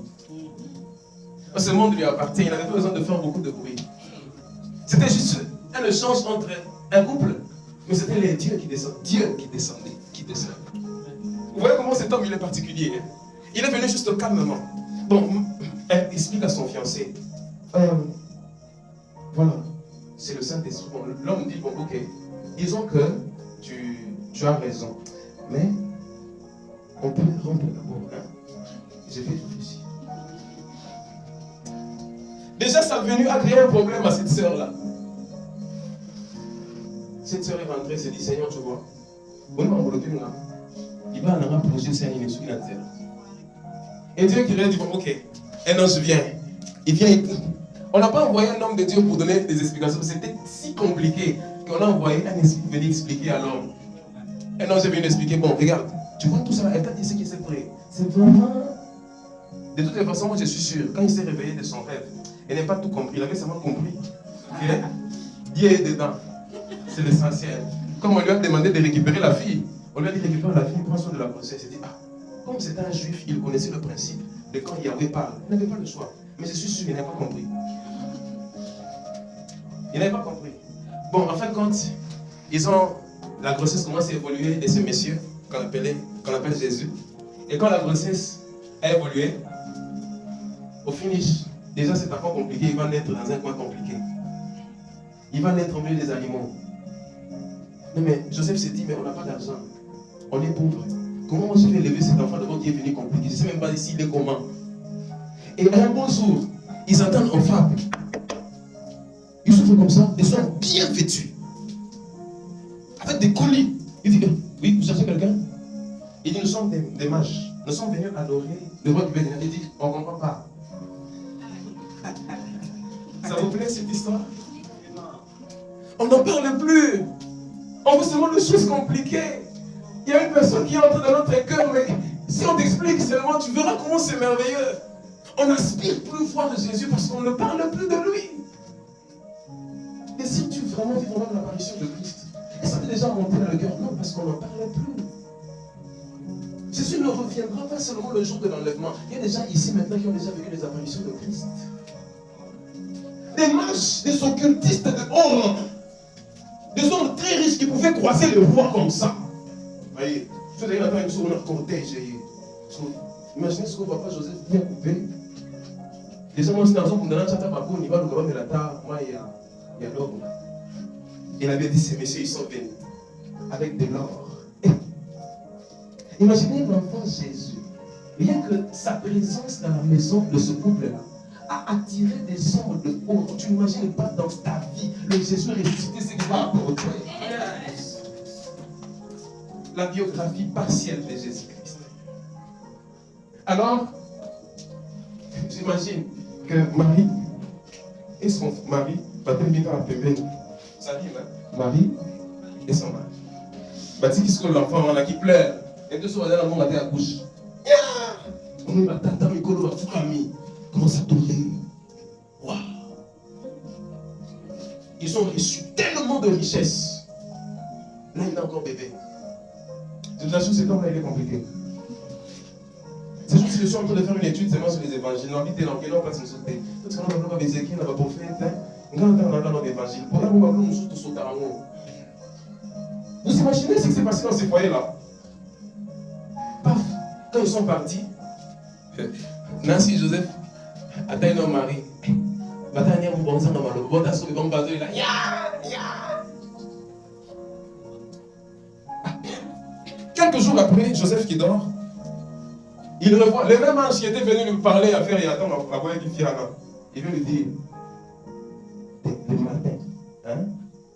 B: Ce monde lui appartient, il n'avait pas besoin de faire beaucoup de bruit. C'était juste un échange entre un couple, mais c'était les dieux qui descendaient. Dieu qui descendait, Vous voyez comment cet homme il est particulier. Hein? Il est venu juste calmement. Bon, elle explique à son fiancé. Voilà, c'est le Saint-Esprit. Bon, l'homme dit, bon, ok, disons que tu as raison, mais on peut rendre d'abord. Hein? Je vais réfléchir. Déjà, sa venue a créé un problème à cette sœur-là. Cette sœur est rentrée et s'est dit, Seigneur, tu vois, il va en avoir projet, c'est une sous la terre. Et Dieu qui lui a dit, bon, ok, un ange vient. Il vient. On n'a pas envoyé un homme de Dieu pour donner des explications. C'était si compliqué qu'on a envoyé un esprit venir expliquer à l'homme. Un ange est venu expliquer, bon, regarde, tu vois tout ça, elle t'a dit ce qui s'est pris. C'est vraiment. De toutes les façons, moi je suis sûr, quand il s'est réveillé de son rêve, il n'a pas tout compris, il avait seulement compris que Dieu est dedans. C'est l'essentiel. Comme on lui a demandé de récupérer la fille, on lui a dit de récupérer la fille, prends soin de la grossesse. Il dit, ah, comme c'était un juif, il connaissait le principe de quand Yahweh parle, il n'avait pas le choix. Mais je suis sûr qu'il n'a pas compris. Il n'avait pas compris. Bon, en fin de compte, la grossesse commence à évoluer et ce monsieur qu'on appelle Jésus. Et quand la grossesse a évolué, au finish, déjà cet enfant compliqué, il va naître dans un coin compliqué. Il va naître au milieu des animaux. Non mais Joseph s'est dit, mais on n'a pas d'argent. On est pauvre. Comment moi je vais élever cet enfant d'abord qui est venu compliqué? Je ne sais même pas ici il est comment. Et un bon jour, ils entendent en fable. Ils souffrent comme ça, ils sont bien vêtus. Avec des colis. Il dit, oui, vous cherchez quelqu'un? Il dit, nous sommes des mages. Nous sommes venus adorer le roi qui vient. Il dit, on ne comprend pas. Ça vous plaît cette histoire? On n'en parle plus. On vous demande des choses compliquées. Il y a une personne qui entre dans notre cœur, mais si on t'explique seulement, tu verras comment c'est merveilleux. On n'aspire plus voir Jésus parce qu'on ne parle plus de lui. Et si tu vraiment vis vraiment l'apparition de Christ, et ça t'est déjà monté dans le cœur? Non, parce qu'on n'en parlait plus. Jésus ne reviendra pas seulement le jour de l'enlèvement. Il y a des gens ici maintenant qui ont déjà vécu les apparitions de Christ. Des mages, des occultistes de haut rang. Des hommes très riches qui pouvaient croiser le roi comme ça. Vous voyez, vous avez là-bas sur notre cortège. Imaginez ce que papa Joseph vient couper. Les hommes aussi dans un monde chata babou, il va le grand de la table, moi il y a l'homme. Il avait dit ces messieurs, ils sont venus avec de l'or. Imaginez l'enfant Jésus. Rien que sa présence dans la maison de ce couple-là a attiré des hommes de haut. Tu n'imagines pas dans ta vie le Jésus ressuscité, ce qu'il va apporter. La biographie partielle de Jésus-Christ. Alors, j'imagine que Marie et son mari, ça arrive, hein? Marie et son mari. Bati qui se l'enfant, on a qui pleure. Et tout ça, on a monté à couche. On a tata Mikolo, commence à tourner. Waouh! Ils ont reçu tellement de richesses. Là, il est encore bébé. Je vous assure, cet homme-là, il est compliqué. C'est juste que je suis en train de faire une étude seulement sur les évangiles. On habite dans quel homme passe nous sauter. Parce qu'on a pas Ézéchiel, on a pas prophète. On a dans l'évangile. Pour nous, on nous saute sauter en haut. Vous imaginez ce qui s'est passé dans ces foyers-là? Paf, quand ils sont partis, Nancy et Joseph atteignent leur mari. Quelques jours après, Joseph qui dort, il revoit le même ange qui était venu lui parler à faire et attendre la voix qui fit Anna. Il vient lui dire, le matin, hein?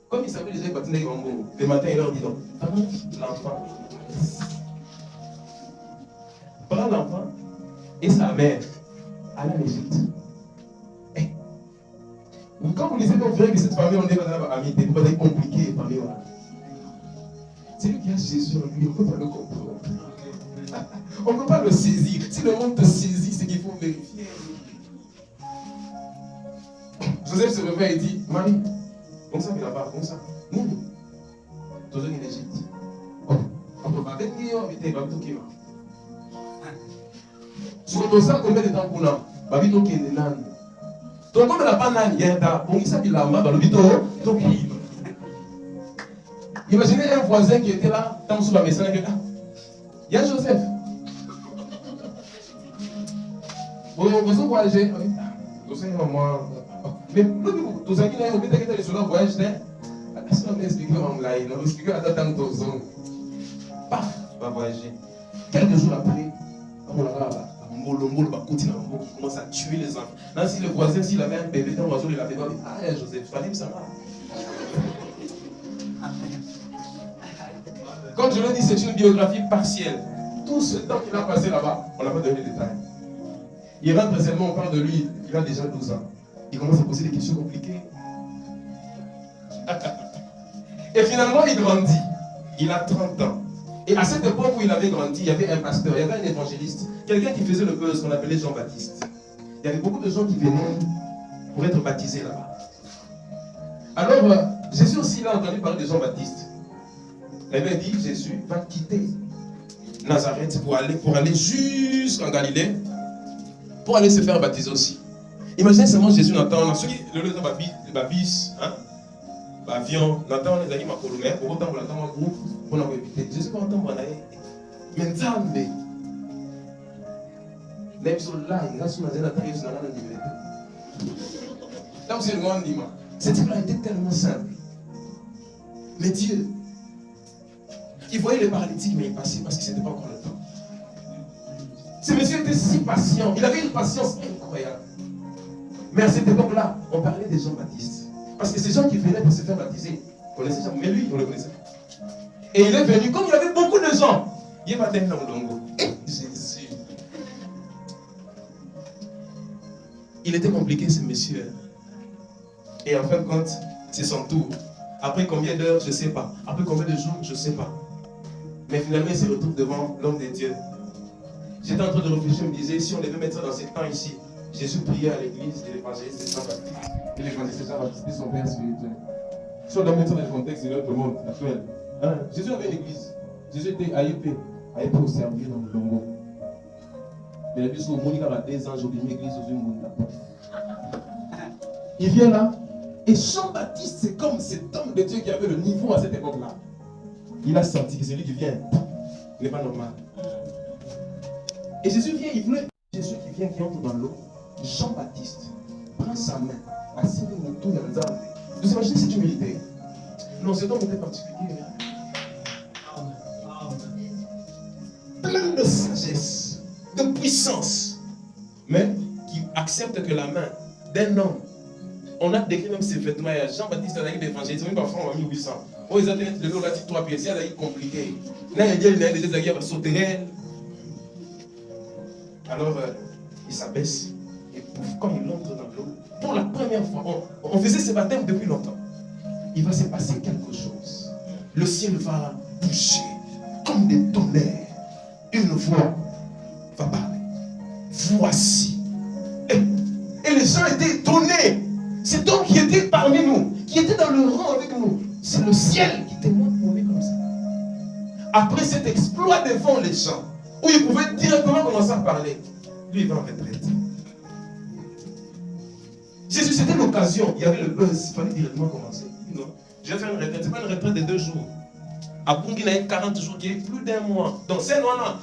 B: Comme il savait déjà que le matin, il leur dit donc, prends l'enfant et sa mère, allez en Égypte. Hey. Quand vous lisez, vous verrez que cette famille, on est dans la amitié, vous allez compliquer, famille. C'est lui qui a Jésus en lui, on ne peut pas le comprendre. On ne peut pas le saisir. Si le monde te saisit, c'est qu'il faut vérifier. Joseph se réveille et dit, Marie, comme ça, il n'a pas, comme ça. Nous, tous en Égypte. On ne peut pas venir, on ne peut pas venir. Sur le sang, combien de temps pour nous? Babi toki ne nan. Donc comme la banane yenda, on dit ça qu'il a mal dans le bito, toki. Imaginez un voisin qui était là, dans sous la maison, il y a Joseph. Vous voyagez, moi. Mais tous amis là, on peut être sur le voyage là. Est-ce qu'on explique en live? On explique à ta dans zone. Paf, va voyager. Quelques jours après, on l'a là. Molombo, qui commence à tuer les enfants. Là, si le voisin, s'il avait un bébé, un oiseau, il avait dit, ah, Joseph, fallait que ça va. Comme je le dis, c'est une biographie partielle. Tout ce temps qu'il a passé là-bas, on n'a pas donné de détails. Il rentre seulement, on parle de lui, il a déjà 12 ans. Il commence à poser des questions compliquées. Et finalement, il grandit. Il a 30 ans. Et à cette époque où il avait grandi, il y avait un pasteur, il y avait un évangéliste, quelqu'un qui faisait le buzz qu'on appelait Jean-Baptiste. Il y avait beaucoup de gens qui venaient pour être baptisés là-bas. Alors, Jésus aussi a entendu parler de Jean-Baptiste. Il avait dit, Jésus va quitter Nazareth pour aller jusqu'en Galilée, pour aller se faire baptiser aussi. Imaginez seulement Jésus n'entend, ceux qui le babis, hein? Avion, n'entend les amis macolomés, pour autant pour l'entendre un groupe, pour l'en éviter. Jésus va entendre un aïe. Mais Nzambe, même sur là, il a son aïe, il a son aïe. Là où c'est le monde, cette histoire était tellement simple. Mais Dieu, il voyait les paralytiques, mais il passait parce que ce n'était pas encore le temps. Ce monsieur était si patient, il avait une patience incroyable. Mais à cette époque-là, on parlait des Jean-Baptiste. Parce que ces gens qui venaient pour se faire baptiser, connaissaient ça, mais lui, on le connaissait. Et il est venu, comme il y avait beaucoup de gens, il est parti dans le longo. Jésus. Il était compliqué, ce monsieur. Et en fin de compte, c'est son tour. Après combien d'heures, je ne sais pas. Après combien de jours, je ne sais pas. Mais finalement, il se retrouve devant l'homme de Dieu. J'étais en train de réfléchir, je me disais, si on devait mettre ça dans ces temps ici, Jésus priait à l'église de l'évangéliste de Jean-Baptiste. Et l'évangéliste de Jean-Baptiste, son père spirituel. Si on doit mettre ça dans le contexte de notre monde actuel. Hein? Jésus avait une église. Jésus était à Yépé au servir dans le Longo. Mais la vie sur le monde, il a 2 ans, j'ai une église dans une monde là-bas. Il vient là, et Jean-Baptiste, c'est comme cet homme de Dieu qui avait le niveau à cette époque-là. Il a senti que c'est lui qui vient. Il n'est pas normal. Et Jésus vient, il voulait. Jésus qui vient, qui entre dans l'eau. Jean-Baptiste prend sa main, assis dans le tout dans les arbres. Vous imaginez cette humilité? Non, cet homme était particulier. Plein de sagesse, de puissance, mais qui accepte que la main d'un homme, on a décrit même ses vêtements. Jean-Baptiste a dit d'évangéliste, même parfois en 1800. Oh, ils ont dit de l'eau, là, 3 pieds, c'est compliqué. Là, il y a des aguerres sauterelles. Alors, il s'abaisse. Et quand il entre dans l'eau, pour la première fois, on faisait ce baptême depuis longtemps. Il va se passer quelque chose. Le ciel va bouger comme des tonnerres. Une voix va parler. Voici. Et les gens étaient étonnés. Cet homme qui était parmi nous, qui était dans le rang avec nous, c'est le ciel qui témoigne pour lui comme ça. Après cet exploit devant les gens, où il pouvait directement commencer à parler, lui il va en retraite. Jésus, c'était l'occasion. Il y avait le buzz, il fallait directement commencer. Non, je vais faire une retraite. Ce n'est pas une retraite de 2 jours. À Bungi, il y a 40 jours, qui est plus d'1 mois. Donc, c'est noir.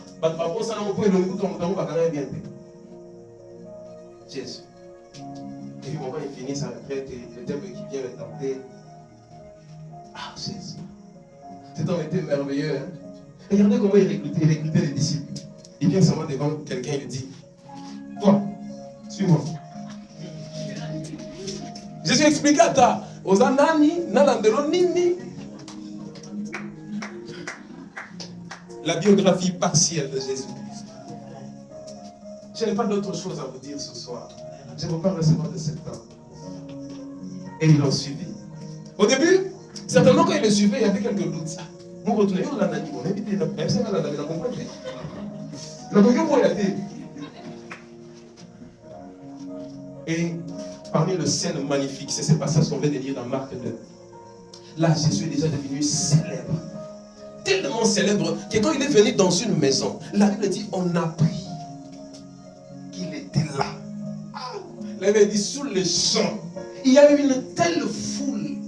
B: Jésus. Et puis mon père il finit sa retraite et le diable qui vient le tenter. Ah Jésus. Cet homme était merveilleux. Hein? Regardez comment il recrutait les disciples. Il vient seulement devant quelqu'un et lui dit, toi, suis-moi. Jésus explique à ta, aux anani, nalandelo nini. La biographie partielle de Jésus-Christ. Je n'ai pas d'autre chose à vous dire ce soir. Je vous parle seulement de cet homme. Et ils l'ont suivi. Au début, certainement quand il le suivait, il y avait quelques doutes. Mon retourné, on l'a dit, on a invité, et parmi les scènes magnifiques, c'est ces passages qu'on vient de lire dans Marc 2. Là, Jésus est déjà devenu célèbre. Tellement célèbre que quand il est venu dans une maison, la Bible dit, on a appris qu'il était là. Ah, la Bible dit, sous les champs, il y avait une telle foule.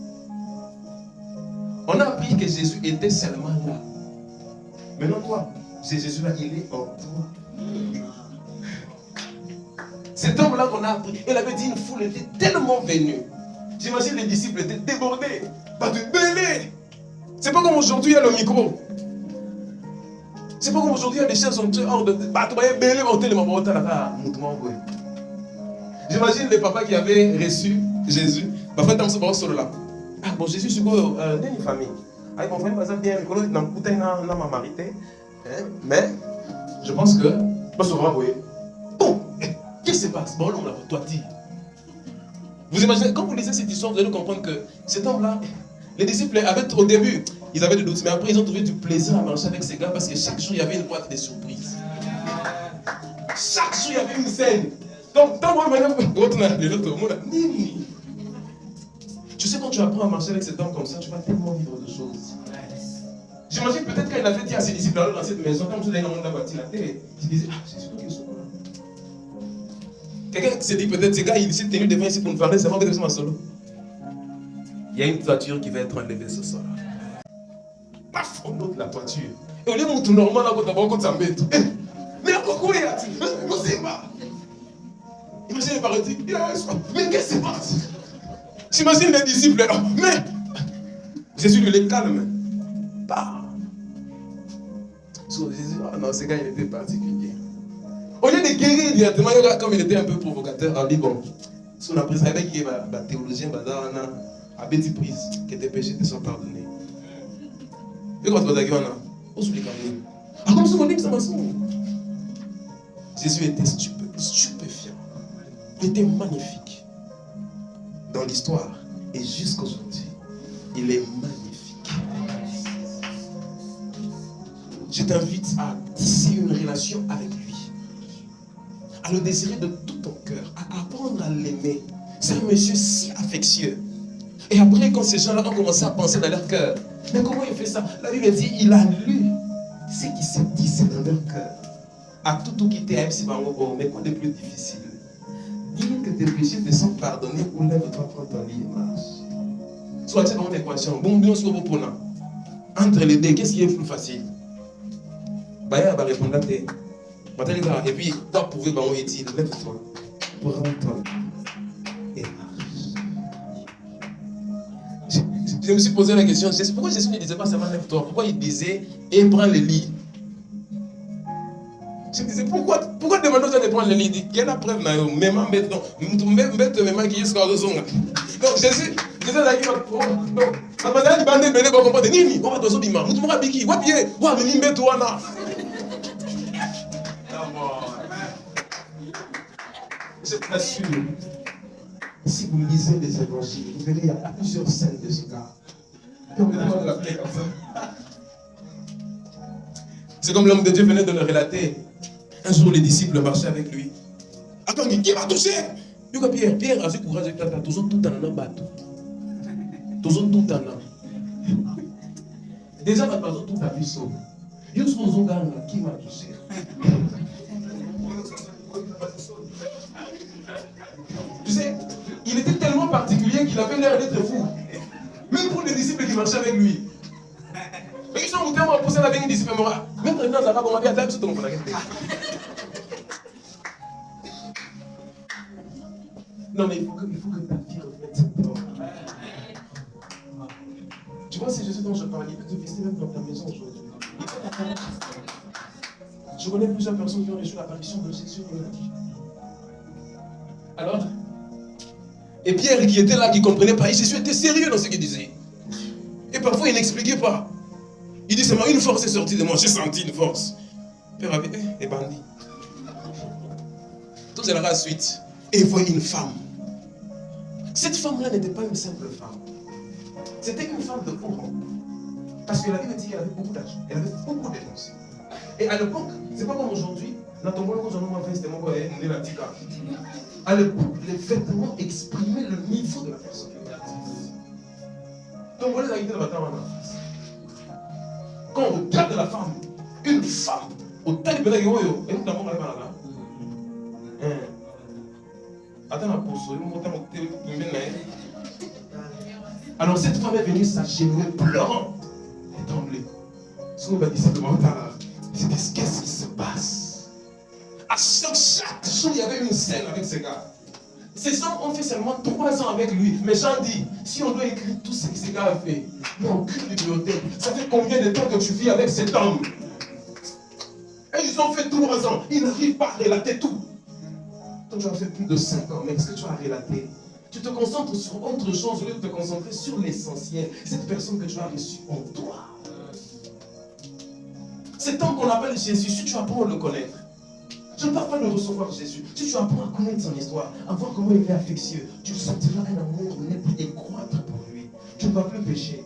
B: On a appris que Jésus était seulement là. Maintenant, toi, Jésus là, il est en toi. Cet homme-là qu'on a appris, il avait dit une foule était tellement venue. J'imagine les disciples étaient débordés, pas de belé. C'est pas comme aujourd'hui, il y a le micro. C'est pas comme aujourd'hui, il y a des chaises sont hors de. J'imagine les papas qui avaient reçu Jésus. Ah bon, Jésus, c'est quoi une famille. Ah, mon frère, bien, mais je pense que. Bon, qu'est-ce qui se passe? Bon, on l'a toi dit. Vous imaginez, quand vous lisez cette histoire, vous allez comprendre que cet homme-là, les disciples avaient au début, ils avaient des doutes, mais après ils ont trouvé du plaisir à marcher avec ces gars parce que chaque jour il y avait une boîte de surprises. Chaque jour il y avait une scène. Donc, tant moi maintenant, tu sais, quand tu apprends à marcher avec cet homme comme ça, tu vas tellement vivre de choses. J'imagine peut-être quand il avait dit à ses disciples dans cette maison, comme je l'ai dans la voiture, il disait, ah, c'est sûr qu'ils sont là. Quelqu'un s'est dit peut-être, ces gars, ils s'est tenu devant ici pour nous parler, c'est moi qui vais solo. Il y a une toiture qui va être enlevée ce soir. Paf, on ôte la toiture. Et au lieu de tout normal, là, d'abord, quand ça m'embête. Mais pourquoi il y a-t-il? Je ne sais pas. Imagine les parents disent, mais qu'est-ce qui se passe? J'imagine les disciples, mais Jésus lui les calme. Bah. So, Jésus, oh non, ce gars, il était particulier. Au lieu de guérir directement, comme il était un peu provocateur, on dit bon, si on a pris ça avec la théologien, à petit prise, que tes péchés te sont pardonnés. Et quand tu vas dire, on s'oublie quand même. Ah, comme ça, on dit que ça m'a sauvé. Jésus était stupéfiant. Il était magnifique. Dans l'histoire, et jusqu'aujourd'hui, il est magnifique. Je t'invite à tisser une relation avec lui. À le désirer de tout ton cœur, à apprendre à l'aimer. C'est un monsieur si affectueux. Et après, quand ces gens-là ont commencé à penser dans leur cœur, mais comment il fait ça? La Bible dit, il a lu ce qui se disait dans leur cœur. À tout quitter, mais quoi de plus difficile? Dire que tes péchés te sont pardonnés ou lève-toi, prends ton lit et marche. Soit-il dans l'équation, entre les deux, qu'est-ce qui est plus facile? Baya va répondre à tes. Et puis, toi, pouvez dire, lève-toi, prends ton lit et marche. Je me suis posé la question, pourquoi Jésus ne disait pas seulement lève-toi? Pourquoi il disait, et prends le lit? Je me disais, pourquoi demander aux gens de prendre le lit? Il y a la preuve, même en mettant, même qui est jusqu'à la zone. Donc Jésus a dit, je t'assure, si vous lisez les évangiles, vous verrez, il y a plusieurs scènes de ce gars. C'est comme l'homme de Dieu venait de le relater. Un jour, les disciples marchaient avec lui. Attends, qui va toucher? Pierre a ce courage, il a toujours tout en un bateau. Toujours tout en un. Déjà, la personne tout a vu sauve. Il y a un qui m'a touché. Tu sais, il était tellement particulier qu'il avait l'air d'être fou. Même pour les disciples qui marchaient avec lui. Mais ils sont tellement poussés avec une disciple morale. Même maintenant, ça va comme bien à tout le monde. Non, mais il faut que ta vie reflète cette forme. Tu vois, c'est Jésus dont je parle. Il peut te visiter même dans ta maison aujourd'hui. Je connais plusieurs personnes qui ont reçu l'apparition de Jésus. Alors, et Pierre qui était là, qui ne comprenait pas, et Jésus était sérieux dans ce qu'il disait. Et parfois, il n'expliquait pas. Il dit seulement, une force est sortie de moi, j'ai senti une force. Pierre avait, les bandits. Tout cela la suite. Et il voit une femme. Cette femme-là n'était pas une simple femme. C'était une femme de pauvre. Parce que la Bible dit qu'elle avait beaucoup d'argent. Elle avait beaucoup dépensé. Et à l'époque, c'est pas comme aujourd'hui. À l'époque, les vêtements exprimaient le niveau de la personne. Donc voilà la idée de la quand on regarde la femme, une femme, au taille de la yoyo, et nous d'abord la là. Attends, alors cette femme est venue s'agenouiller, pleurant et trembler. Ce qu'on va dire simplement, c'est qu'est-ce qui se passe? À chaque jour, il y avait une scène avec ce gars. Ces hommes ont fait seulement 3 ans avec lui. Mais Jean dit, si on doit écrire tout ce que ce gars a fait, il n'y a aucune bibliothèque. Ça fait combien de temps que tu vis avec cet homme? Et ils ont fait 3 ans. Ils n'arrivent pas à relater tout. Donc tu as fait plus de 5 ans, mais est-ce que tu as relaté? Tu te concentres sur autre chose au lieu de te concentrer sur l'essentiel. Cette personne que tu as reçue en toi. Cet homme qu'on appelle Jésus, si tu apprends à le connaître, je ne parle pas de recevoir Jésus. Si tu apprends à connaître son histoire, à voir comment il est affectueux, tu sentiras un amour naître et croître pour lui. Tu ne vas plus pécher.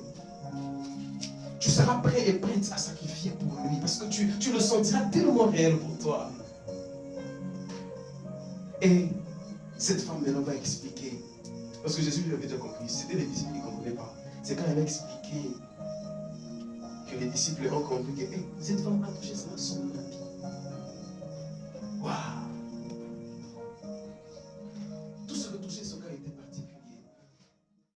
B: Tu seras prêt et prête à sacrifier pour lui parce que tu le sentiras tellement réel pour toi. Et cette femme maintenant va expliquer. Parce que Jésus lui avait déjà compris. C'était les disciples qui ne comprenaient pas. C'est quand elle a expliqué que les disciples ont compris que cette femme a touché ça à son main.